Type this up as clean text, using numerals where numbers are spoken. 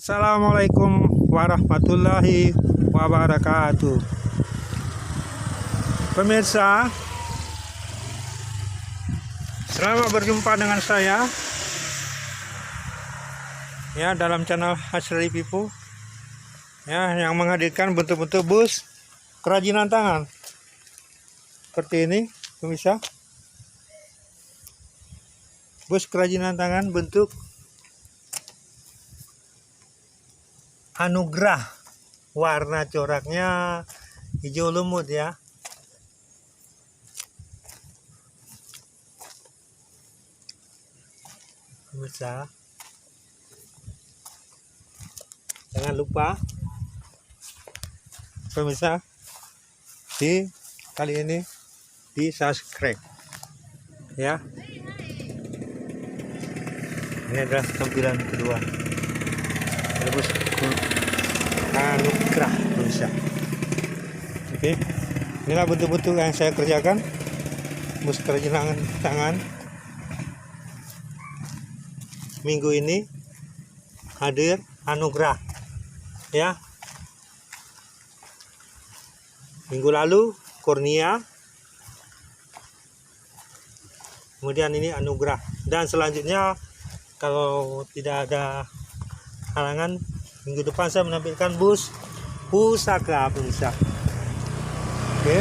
Assalamualaikum warahmatullahi wabarakatuh. Pemirsa, selamat berjumpa dengan saya ya dalam channel Hasri Pipo ya, yang menghadirkan bentuk-bentuk bus kerajinan tangan seperti ini, pemirsa. Bus kerajinan tangan bentuk Anugrah, warna coraknya hijau lumut ya. Pemirsa, jangan lupa pemirsa kali ini di subscribe ya. Ini adalah tampilan kedua bus Anugrah, pemirsa. Oke, inilah bentuk-bentuk yang saya kerjakan, bus kerajinan tangan. Minggu ini hadir Anugrah ya. Minggu lalu Kurnia, kemudian ini Anugrah, dan selanjutnya kalau tidak ada halangan minggu depan saya menampilkan bus pusaka, pemirsa. Oke.